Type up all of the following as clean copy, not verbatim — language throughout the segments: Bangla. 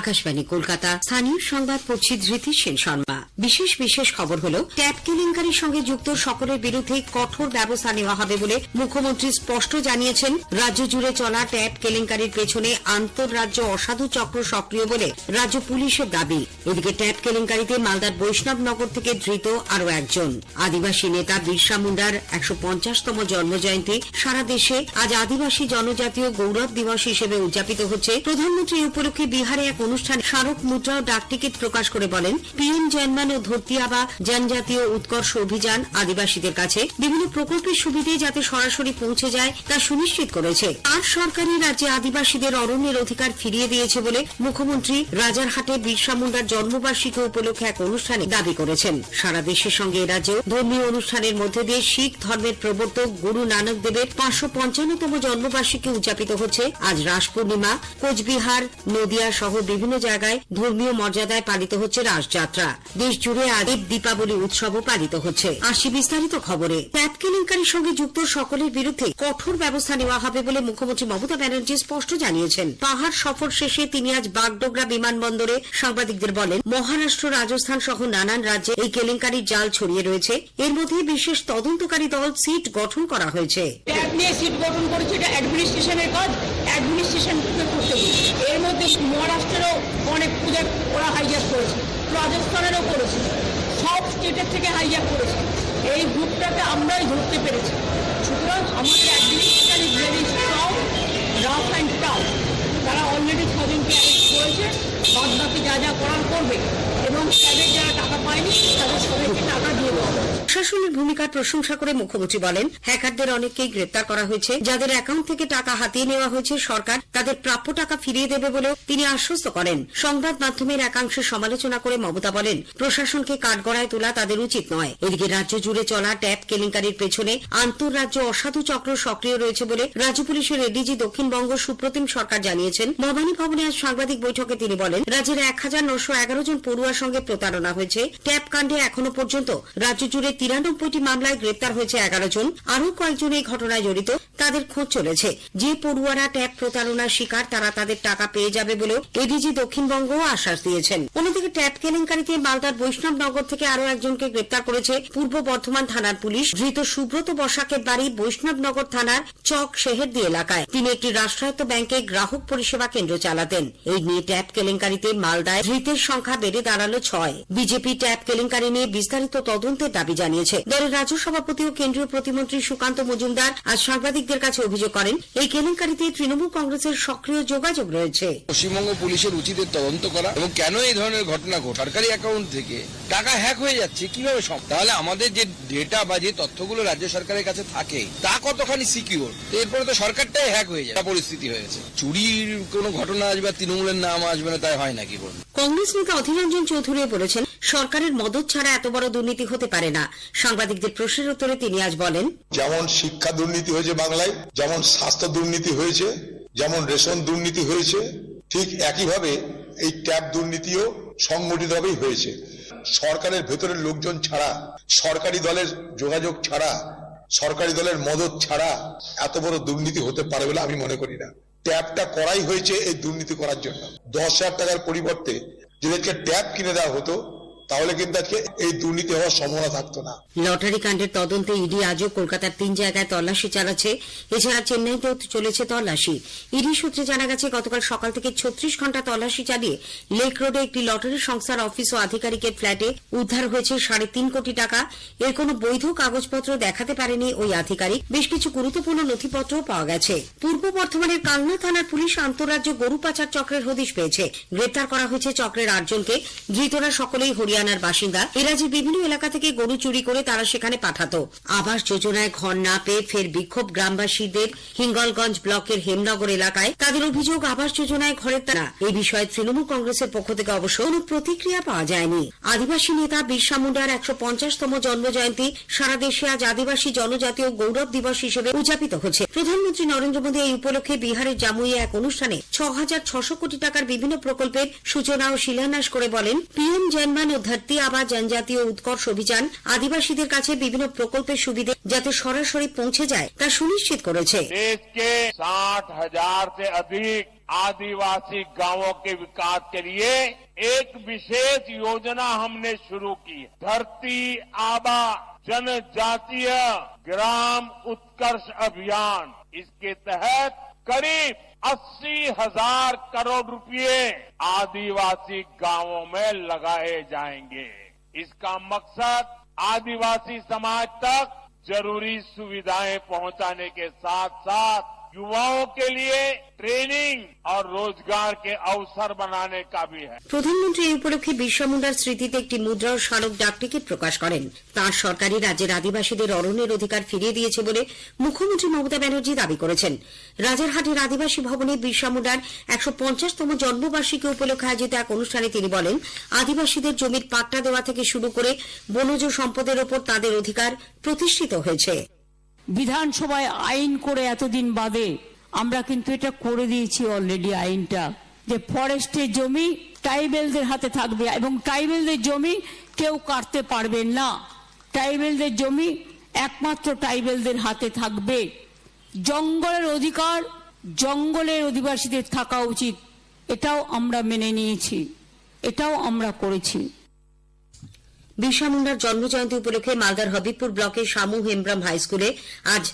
আকাশবাণী কলকাতা। স্থানীয় সংবাদ পড়ছি ধৃতি সেন শর্মা। বিশেষ খবর হল, ট্যাব কেলেঙ্কারির সঙ্গে যুক্ত সকলের বিরুদ্ধে কঠোর ব্যবস্থা নেওয়া হবে বলে মুখ্যমন্ত্রী স্পষ্ট জানিয়েছেন। রাজ্য জুড়ে চলা ট্যাব কেলেঙ্কারির পেছনে আন্তঃরাজ্য অসাধু চক্র সক্রিয় বলে রাজ্য পুলিশের দাবি। এদিকে ট্যাব কেলেঙ্কারিতে মালদার বৈষ্ণবনগর থেকে ধৃত আরও একজন। আদিবাসী নেতা বিরসা মুন্ডার ১৫০তম জন্মজয়ন্তী। সারা দেশে আজ আদিবাসী জনজাতীয় গৌরব দিবস হিসেবে উদযাপিত হচ্ছে। প্রধানমন্ত্রী এই উপলক্ষে বিহারে এক অনুষ্ঠানে স্মারক মুদ্রা ও ডাকটিকিট প্রকাশ করে বলেন, পিএম জন্মান ও ধরতি আবা জনজাতীয় উৎকর্ষ অভিযান আদিবাসীদের কাছে বিভিন্ন প্রকল্পের সুবিধে যাতে সরাসরি পৌঁছে যায় তা সুনিশ্চিত করেছে। আর সরকারি রাজ্যে আদিবাসীদের অরণ্যের অধিকার ফিরিয়ে দিয়েছে বলে মুখ্যমন্ত্রী রাজারহাটে বিরসা মুন্ডার জন্মবার্ষিকী উপলক্ষে এক অনুষ্ঠানে দাবি করেছেন। সারা দেশের সঙ্গে এ রাজ্যেও ধর্মীয় অনুষ্ঠানের মধ্যে দিয়ে শিখ ধর্মের প্রবর্তক গুরু নানক দেবের ৫৫৫তম জন্মবার্ষিকী উদযাপিত হচ্ছে। আজ রাস পূর্ণিমা। কোচবিহার, নদিয়া সহ বিভিন্ন জায়গায় ধর্মীয় মর্যাদায় পালিত হচ্ছে রাসযাত্রা। দেশ জুড়ে আজ দীপাবলি উৎসবও পালিত হচ্ছে। আসি বিস্তারিত খবরে। ট্যাব কেলেঙ্কারির সঙ্গে যুক্ত সকলের বিরুদ্ধে কঠোর ব্যবস্থা নেওয়া হবে বলে মুখ্যমন্ত্রী মমতা ব্যানার্জি স্পষ্ট জানিয়েছেন। পাহাড় সফর শেষে তিনি আজ বাগডোগরা বিমানবন্দরে সাংবাদিকদের বলেন, মহারাষ্ট্র, রাজস্থান সহ নানান রাজ্যে এই কেলেঙ্কারির জাল ছড়িয়ে রয়েছে। এর মধ্যে বিশেষ তদন্তকারী দল সিট গঠন করা হয়েছে। ট্যাব নিয়ে সিট গঠন করেছে, এটা অ্যাডমিনিস্ট্রেশনের কাজ, অ্যাডমিনিস্ট্রেশনকে করতে বলছে। এর মধ্যে মহারাষ্ট্রেরও অনেক প্রজেক্ট ওরা হাইজ্যাক করেছে, রাজস্থানেরও করেছে, সব স্টেটের থেকে হাইজ্যাক করেছে। এই গ্রুপটাকে আমরাই ধরতে পেরেছি। সুতরাং আমাদের administration is very strong, rough and tough. তারা অলরেডি ৬জনকে অ্যারেস্ট করেছে, বাদ বাকি যা যা করার করবে, এবং তাদের যারা টাকা পায়নি তাদের সবাইকে টাকা দিয়ে দেওয়া হবে। প্রশাসনের ভূমিকার প্রশংসা করে মুখ্যমন্ত্রী বলেন, হ্যাকারদের অনেককেই গ্রেপ্তার করা হয়েছে। যাদের অ্যাকাউন্ট থেকে টাকা হাতিয়ে নেওয়া হয়েছে, সরকার তাদের প্রাপ্য টাকা ফিরিয়ে দেবে বলেও তিনি আশ্বস্ত করেন। সংবাদ মাধ্যমের একাংশের সমালোচনা করে মমতা বলেন, প্রশাসনকে কাঠগড়ায় তোলা তাদের উচিত নয়। এদিকে রাজ্য জুড়ে চলা ট্যাব কেলেঙ্কারির পেছনে আন্তঃরাজ্য অসাধু চক্র সক্রিয় রয়েছে বলে রাজ্য পুলিশের এডিজি দক্ষিণবঙ্গ সুপ্রতিম সরকার জানিয়েছেন। ভবানী ভবনে আজ সাংবাদিক বৈঠকে তিনি বলেন, রাজ্যের ১৯১১ জন পড়ুয়ার সঙ্গে প্রতারণা হয়েছে। ট্যাব কাণ্ডে এখনো পর্যন্ত রাজ্য জুড়ে ৯৩টি মামলায় গ্রেপ্তার হয়েছে ১১ জন। আরও কয়েকজন এই ঘটনায় জড়িত, তাদের খোঁজ চলেছে। যে পড়ুয়ারা ট্যাব প্রতারণার শিকার, তারা তাদের টাকা পেয়ে যাবে বলেও এডিজি দক্ষিণবঙ্গ আশ্বাস দিয়েছেন। অন্যদিকে ট্যাব কেলেঙ্কারিতে মালদার বৈষ্ণবনগর থেকে আরও একজনকে গ্রেপ্তার করেছে পূর্ব বর্ধমান থানার পুলিশ। ধৃত সুব্রত বসাকের বাড়ি বৈষ্ণবনগর থানার চক শেহেরদি এলাকায়। তিনি একটি রাষ্ট্রায়ত্ত ব্যাংকে গ্রাহক পরিষেবা কেন্দ্র চালাতেন। এই নিয়ে ট্যাব কেলেঙ্কারিতে মালদায় ধৃতের সংখ্যা বেড়ে দাঁড়ালো ৬। বিজেপি ট্যাব কেলেঙ্কারি নিয়ে বিস্তারিত তদন্তের দাবি জানিয়েছে। দলের রাজ্য সভাপতি ও কেন্দ্রীয় প্রতিমন্ত্রী সুকান্ত মজুমদার আজ সাংবাদিকদের কাছে অভিযোগ করেন, এই কেলেঙ্কারিতে তৃণমূল কংগ্রেসের সক্রিয় যোগাযোগ রয়েছে। পশ্চিমবঙ্গ পুলিশের উচিত তদন্ত করা এবং কেন এই ধরনের ঘটনা ঘটে। সরকারি অ্যাকাউন্ট থেকে টাকা হ্যাক হয়ে যাচ্ছে কিভাবে সম্ভব? তাহলে আমাদের যে ডেটা বা যে তথ্যগুলো রাজ্য সরকারের কাছে থাকে তা কতখানি সিকিউর? এরপরে তো সরকারটাই হ্যাক হয়ে যায়। পরিস্থিতি হয়েছে, চুরির কোনো ঘটনা আসবে আর তৃণমূলের নাম আসবে না, তাই হয় নাকি বলুন? কংগ্রেস নেতা অধীর রঞ্জন চৌধুরী বলেছেন, সরকারের মদত ছাড়া এত বড় দুর্নীতি হতে পারে না। সাংবাদিকদের প্রশ্নের উত্তরে তিনি আজ বলেন, যেমন শিক্ষা দুর্নীতি হয়েছে বাংলায়, যেমন স্বাস্থ্য দুর্নীতি হয়েছে, যেমন রেশন দুর্নীতি হয়েছে, ঠিক একইভাবে এই ট্যাব দুর্নীতিও সংগঠিতভাবেই হয়েছে। সরকারের ভেতরের লোকজন ছাড়া, সরকারি দলের যোগাযোগ ছাড়া, সরকারি দলের মদত ছাড়া এত বড় দুর্নীতি হতে পারে বলে আমি মনে করি না। ট্যাবটা করাই হয়েছে এই দুর্নীতি করার জন্য। ১০,০০০ টাকার পরিবর্তে যদি ট্যাব কিনে দেওয়া হতো তাহলে কিন্তু আজকে এই দুর্নীতি হওয়ার সম্ভাবনা থাকতো না। লটারি কাণ্ডের তদন্তে ইডি আজও কলকাতার ৩ জায়গায় তল্লাশি চালাচ্ছে। এছাড়া চেন্নাইতেও চলেছে তল্লাশি। ইডি সূত্রে জানা গেছে, গতকাল সকাল থেকে ৩৬ ঘণ্টা তল্লাশি চালিয়ে লেক রোডে একটি লটারি সংস্থার অফিস ও আধিকারিকের ফ্ল্যাটে উদ্ধার হয়েছে ৩.৫ কোটি টাকা। এর কোনো বৈধ কাগজপত্র দেখাতে পারেনি ওই আধিকারিক। বেশ কিছু গুরুত্বপূর্ণ নথিপত্রও পাওয়া গেছে। পূর্ব বর্ধমানের কালনা থানার পুলিশ আন্তঃরাজ্য গরু পাচার চক্রের হদিশ পেয়েছে। গ্রেপ্তার করা হয়েছে চক্রের ৮ জনকে। ধৃতরা সকলেই হরিয়ানার বাসিন্দা। এ রাজ্যের বিভিন্ন এলাকা থেকে গরু চুরি করে তারা সেখানে পাঠাতো। আবাস যোজনায় ঘর না পেয়ে ফের বিক্ষোভ গ্রামবাসীদের হিঙ্গলগঞ্জ ব্লকের হেমনগর এলাকায়। তাদের অভিযোগ, আবাস যোজনায় ঘরের তারা। এই বিষয়ে তৃণমূল কংগ্রেসের পক্ষ থেকে অবশ্য কোনো প্রতিক্রিয়া পাওয়া যায়নি। আদিবাসী নেতা বিরসা মুন্ডার ১৫০তম জন্মজয়ন্তী সারা দেশে আজ আদিবাসী জনজাতীয় গৌরব দিবস হিসেবে উদযাপিত হচ্ছে। প্রধানমন্ত্রী নরেন্দ্র মোদী এই উপলক্ষে বিহারের জামুইয়ে এক অনুষ্ঠানে ৬,৬০০ কোটি টাকার বিভিন্ন প্রকল্পের সূচনা ও শিলান্যাস করে বলেন, পিএম জন্মান ও ধরতি আবা জনজাতীয় উৎকর্ষ অভিযান আদিবাসীদের কাছে বিভিন্ন প্রকল্পের সুবিধে যাতে সরাসরি পৌঁছে যায় তা সুনিশ্চিত করেছে। देश के 60,000 से अधिक आदिवासी गांवों के विकास के लिए एक विशेष योजना हमने शुरू की। धरती आबा जनजातीय ग्राम उत्कर्ष अभियान, इसके तहत करीब 80,000 करोड़ रुपए आदिवासी गांवों में लगाए जाएंगे। इसका मकसद आदिवासी समाज तक जरूरी सुविधाएं पहुंचाने के साथ साथ युवाओं के लिए ट्रेनिंग और रोजगार के अवसर बनाने का भी है। প্রধানমন্ত্রী এই উপলক্ষে বিরসা মুন্ডার স্মৃতিতে একটি মুদ্রা ও স্মারক ডাকটিকিট প্রকাশ করেন। তাঁর সরকারি রাজ্যের আদিবাসীদের অরণ্যের অধিকার ফিরিয়ে দিয়েছে বলে মুখ্যমন্ত্রী মমতা ব্যানার্জি দাবি করেছেন। রাজারহাটের আদিবাসী ভবনে বিরসা মুন্ডার 150তম জন্মবার্ষিকী উপলক্ষে আয়োজিত এক অনুষ্ঠানে তিনি বলেন, আদিবাসীদের জমির পাট্টা দেওয়া থেকে শুরু করে বনজ সম্পদের ওপর তাদের অধিকার প্রতিষ্ঠিত হয়েছে। বিধানসভায় আইন করে এতদিন বাদে আমরা কিন্তু এটা করে দিয়েছি অলরেডি আইনটা, যে ফরেস্টের জমি ট্রাইবেলদের হাতে থাকবে এবং ট্রাইবেলদের জমি কেউ কাটতে পারবে না। ট্রাইবেলদের জমি একমাত্র ট্রাইবেলদের হাতে থাকবে। জঙ্গলের অধিকার জঙ্গলের অধিবাসীদের থাকা উচিত, এটাও আমরা মেনে নিয়েছি, এটাও আমরা করেছি। বিরসা মুন্ডার জন্মজয়ন্তী উপলক্ষে মালদার হবিবপুর ব্লকের শামু হেমব্রম হাই স্কুলে আজ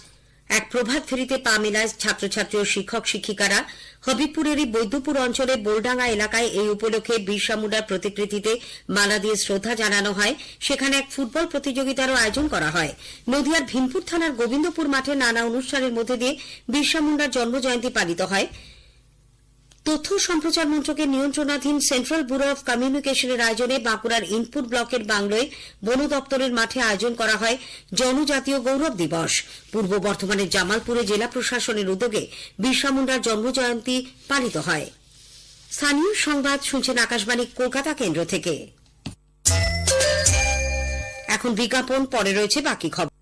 এক প্রভাত ফেরিতে পা মেলায় ছাত্রছাত্রী ও শিক্ষক শিক্ষিকারা। হবিবপুরেরই বৈদ্যপুর অঞ্চলের বোলডাঙ্গা এলাকায় এই উপলক্ষে বিরসা মুন্ডার প্রতিকৃতিতে মালা দিয়ে শ্রদ্ধা জানানো হয়। সেখানে এক ফুটবল প্রতিযোগিতারও আয়োজন করা হয়। নদিয়ার ভীমপুর থানার গোবিন্দপুর মাঠে নানা অনুষ্ঠানের মধ্যে দিয়ে বিরসা মুন্ডার জন্মজয়ন্তী পালিত হয়। তথ্য সম্প্রচার মন্ত্রকের নিয়ন্ত্রণাধীন সেন্ট্রাল ব্যুরো অব কমিউনিকেশনের আয়োজনে বাঁকুড়ার ইনপুট ব্লকের বাংলোয় বন দপ্তরের মাঠে আয়োজন করা হয় জনজাতীয় গৌরব দিবস। পূর্ব বর্ধমানের জামালপুরে জেলা প্রশাসনের উদ্যোগে বিরসা মুন্ডার জন্মজয়ন্তী পালিত হয়। স্থানীয় সংবাদ শুনছেন আকাশবাণী কলকাতা কেন্দ্র থেকে। এখন বিজ্ঞাপন, পরে রয়েছে বাকি খবর।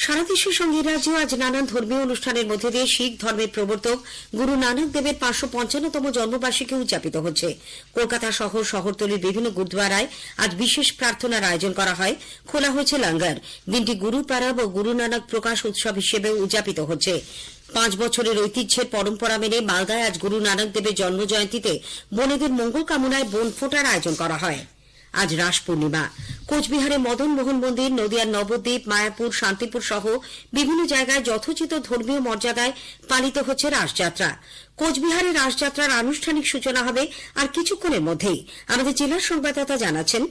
সারা দেশের সঙ্গে রাজ্যেও আজ নানান ধর্মীয় অনুষ্ঠানের মধ্যে দিয়ে শিখ ধর্মের প্রবর্তক গুরু নানক দেবের 555তম জন্মবার্ষিকী উদযাপিত হচ্ছে। কলকাতা শহর শহরতলির বিভিন্ন গুরুদ্বারায় আজ বিশেষ প্রার্থনার আয়োজন করা হয়। খোলা হয়েছে লঙ্গর। দিনটি গুরু পারাব ও গুরু নানক প্রকাশ উৎসব হিসেবে উদযাপিত হচ্ছে। 5 বছরের ঐতিহ্যের পরম্পরা মেনে মালদায় আজ গুরু নানক দেবের জন্মজয়ন্তীতে বনেদের মঙ্গল কামনায় বন ফোঁটার আয়োজন করা হয়। আজ রাস পূর্ণিমা। কোচবিহারে মদন মোহন মন্দির, নদিয়ার নবদ্বীপ, মায়াপুর, শান্তিপুর সহ বিভিন্ন জায়গায় যথোচিত ধর্মীয় মর্যাদায় পালিত হচ্ছে রাসযাত্রা। কোচবিহারে রাসযাত্রার আনুষ্ঠানিক সূচনা হবে আর কিছুক্ষণের মধ্যেই। আমাদের জেলার সংবাদদাতা জানাচ্ছেন,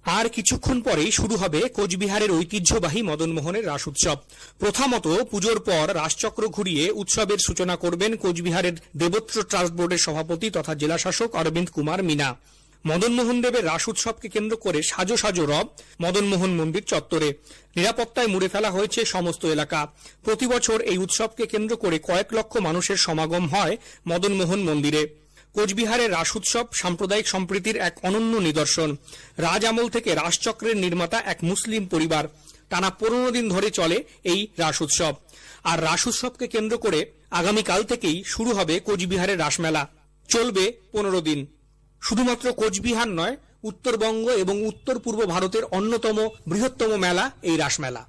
আর কিছুক্ষণ পরেই শুরু হবে কোচবিহারের ঐতিহ্যবাহী মদনমোহনের রাস উৎসব। প্রথমত পুজোর পর রাসচক্র ঘুরিয়ে উৎসবের সূচনা করবেন কোচবিহারের দেবত্র ট্রাস্ট বোর্ডের সভাপতি তথা জেলাশাসক অরবিন্দ কুমার মিনা। মদনমোহন দেবের রাস উৎসবকে কেন্দ্র করে সাজো সাজো রব মদনমোহন মন্দির চত্বরে। নিরাপত্তায় মুড়ে ফেলা হয়েছে সমস্ত এলাকা। প্রতি বছর এই উৎসবকে কেন্দ্র করে কয়েক লক্ষ মানুষের সমাগম হয় মদনমোহন মন্দিরে। কোচবিহারের রাস উৎসব সাম্প্রদায়িক সম্প্রীতির এক অনন্য নিদর্শন। রাজ আমল থেকে রাসচক্রের নির্মাতা এক মুসলিম পরিবার। টানা 15 দিন ধরে চলে এই রাস উৎসব। আর রাস উৎসবকে কেন্দ্র করে আগামীকাল থেকেই শুরু হবে কোচবিহারের রাসমেলা। চলবে 15 দিন। শুধুমাত্র কোচবিহার নয়, উত্তরবঙ্গ এবং উত্তর পূর্ব ভারতের অন্যতম বৃহত্তম মেলা এই রাসমেলা।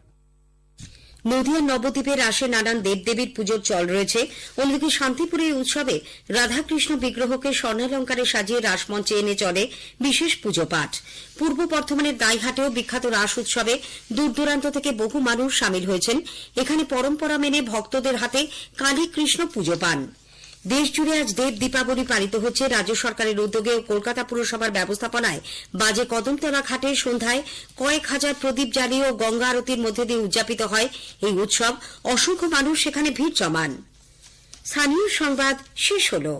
নদিয়ার নবদ্বীপে রাসে নানান দেবদেবীর পুজোর চল রয়েছে। অন্যদিকে শান্তিপুরে এই উৎসবে রাধাকৃষ্ণ বিগ্রহকে স্বর্ণালঙ্কারে সাজিয়ে রাসমঞ্চে এনে চলে বিশেষ পুজো পাঠ। পূর্ব বর্ধমানের দাইহাটেও বিখ্যাত রাস উৎসবে দূর দূরান্ত থেকে বহু মানুষ সামিল হয়েছেন। এখানে পরম্পরা মেনে ভক্তদের হাতে কালী কৃষ্ণ পুজো পান। দেশজুড়ে আজ দেব দীপাবলি পালিত হচ্ছে। রাজ্য সরকারের উদ্যোগে ও কলকাতা পুরসভার ব্যবস্থাপনায় বাজে কদমতলা ঘাটে সন্ধ্যায় কয়েক হাজার প্রদীপ জ্বালিয়ে ও গঙ্গা আরতির মধ্যে দিয়ে উদযাপিত হয় এই উৎসব। অসংখ্য মানুষ সেখানে ভিড় জমান। স্থানীয় সংবাদ শেষ হলো।